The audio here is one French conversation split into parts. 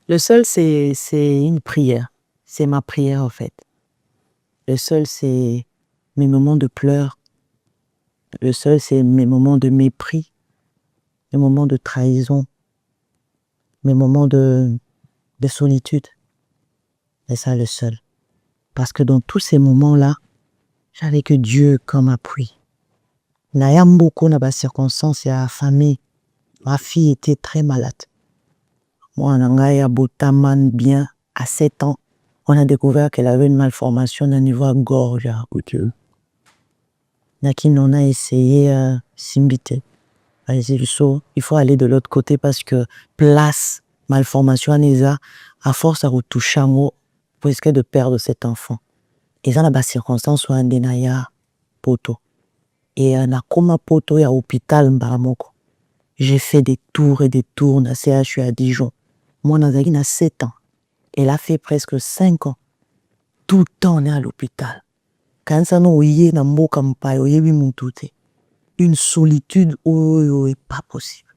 Le seul, c'est une prière. C'est ma prière, en fait. Le seul, c'est mes moments de pleurs. Le seul, c'est mes moments de mépris, mes moments de trahison, mes moments de solitude. C'est ça le seul. Parce que dans tous ces moments-là, j'avais que Dieu comme appui. Naya beaucoup dans les circonstances, il y a famille. Ma fille était très malade. Moi, Nangaya Botaman, bien, à 7 ans, on a découvert qu'elle avait une malformation au niveau gorge. Ok. Nakin, on a essayé Simbité. Il faut aller de l'autre côté parce que place, malformation à force à retoucher un mot, pour risquer de perdre cet enfant. Et dans la circonstance où on a poto. Et on a comme un poto, il y a hôpital Mbaramoko. J'ai fait des tours et des tours dans CHU à Dijon. Moi, Nazaki, a 7 ans. Elle a fait presque 5 ans. Tout le temps, on est à l'hôpital. Quand ça nous y est, une solitude où est pas possible.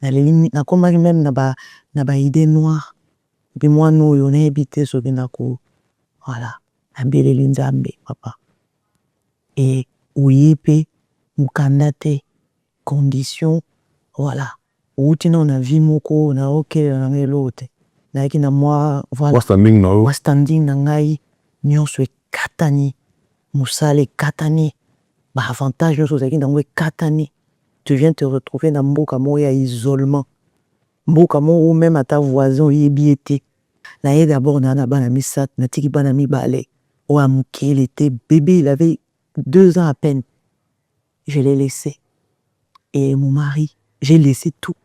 Na comme même na ba idée noire. Puis moi, nous, on a habité sur Benako. Voilà. Abele Linzambe, papa. Et où y est, mukandate, conditions, voilà. Où on a vu moko, on a ok, on a l'autre. Naiki na moi, voilà. Standing now. Standing na ngai, nyonso e katani. Moussale katani. Bah, avantage, nyonso zaki na ngai katani. Tu viens te retrouver dans mboka mo ya isolement. Mboka mo ou même à ta voisin, y est biété. Naïe d'abord, na bana misat, na tiki bana mi balé. Oh, amouké, il était bébé, il avait 2 ans à peine. Je l'ai laissé. Et mon mari, j'ai laissé tout.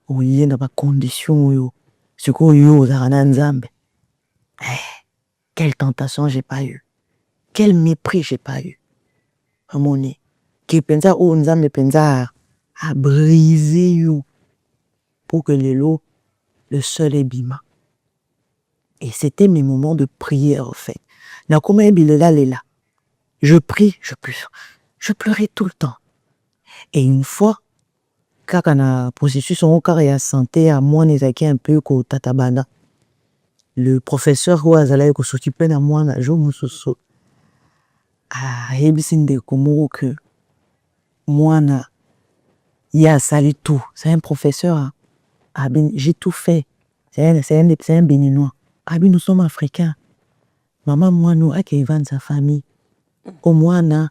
Oui, dans ma condition, yo. Ce qu'on yo, Zarananzambe. Quelle tentation j'ai pas eu. Quel mépris j'ai pas eu. À mon nez. Qui pensa, oh, Nzambe pensa à briser you. Pour que les lots, le seul est bima. Et c'était mes moments de prière, en fait. Na comment là. Je prie, je pleure. Je pleurais tout le temps. Et une fois, quand on a processus en carré à santé, à moi, nezaki un peu ko tatabana. Le professeur ou azalaï ko s'occupait de moi, na jo musoso. Ah, hebisinde komoro que moi na ya sali tout. C'est un professeur. Hein. Ah, ben, j'ai tout fait. C'est un béninois. Ah, ben, nous sommes africains. Maman, moi, nous, ak Ivan, sa famille. Au moins, na,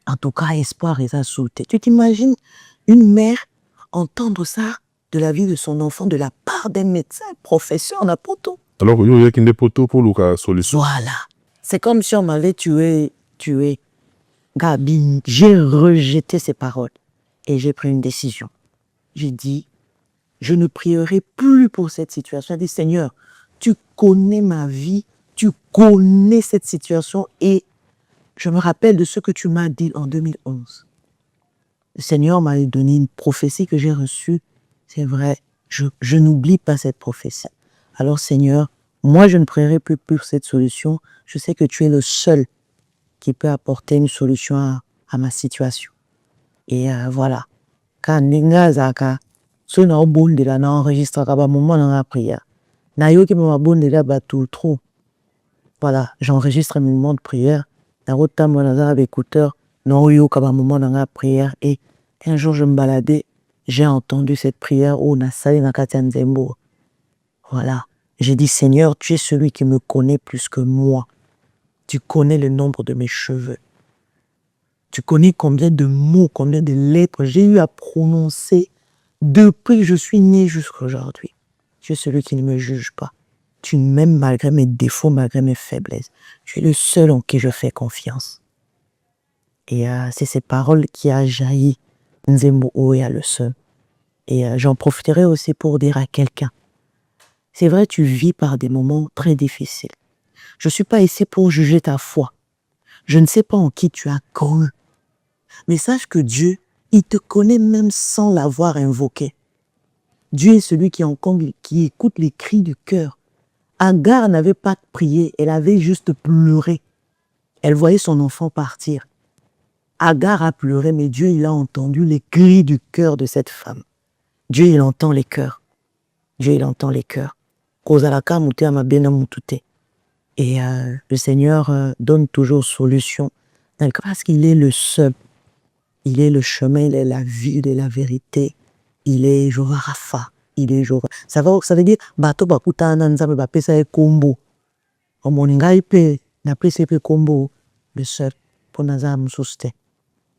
en tout cas, espoir et ça sauté. Tu t'imagines une mère entendre ça de la vie de son enfant de la part d'un médecin, professeur, n'importe où. Alors, il y a des poteaux pour la solution. Voilà. C'est comme si on m'avait tué. Gabi, j'ai rejeté ces paroles et j'ai pris une décision. J'ai dit, je ne prierai plus pour cette situation. J'ai dit, Seigneur, tu connais ma vie, tu connais cette situation et je me rappelle de ce que tu m'as dit en 2011. Le Seigneur m'a donné une prophétie que j'ai reçue. C'est vrai, je n'oublie pas cette prophétie. Alors Seigneur, moi je ne prierai plus pour cette solution. Je sais que tu es le seul qui peut apporter une solution à ma situation. Et voilà. Quand Ninga Zaka, ce n'a pas de la n'enregistre qu'à un moment dans la prière. Nayo qui m'a bon de la tout trop. Voilà, j'enregistre un moment de prière. Dans le temps, mon avec écouteur, non yo qu'à un moment dans la prière. Et un jour, je me baladais, j'ai entendu cette prière où Nasali Nakatian Zembo. Voilà. J'ai dit, Seigneur, tu es celui qui me connaît plus que moi. Tu connais le nombre de mes cheveux. Tu connais combien de mots, combien de lettres j'ai eu à prononcer depuis que je suis né jusqu'à aujourd'hui. Tu es celui qui ne me juge pas. Tu m'aimes malgré mes défauts, malgré mes faiblesses. Tu es le seul en qui je fais confiance. Et c'est ces paroles qui a jailli Nzembo Oya le seul. Et j'en profiterai aussi pour dire à quelqu'un. C'est vrai, tu vis par des moments très difficiles. Je ne suis pas ici pour juger ta foi. Je ne sais pas en qui tu as cru. Mais sache que Dieu, il te connaît même sans l'avoir invoqué. Dieu est celui qui écoute les cris du cœur. Agar n'avait pas prié, elle avait juste pleuré. Elle voyait son enfant partir. Agar a pleuré, mais Dieu, il a entendu les cris du cœur de cette femme. Dieu, il entend les cœurs. Dieu, il entend les cœurs. kozalaka motema mabe na mutu te. Et le Seigneur donne toujours solution parce qu'il est le seul. Il est le chemin, il est la vie, il est la vérité. Il est Jéhovah Rapha. Il est Jéhovah. Ça veut dire bato bakutana nzambe bapesa ye kombo. Omoni ngai pe na pesa pe kombo le seul pour naza mususu te.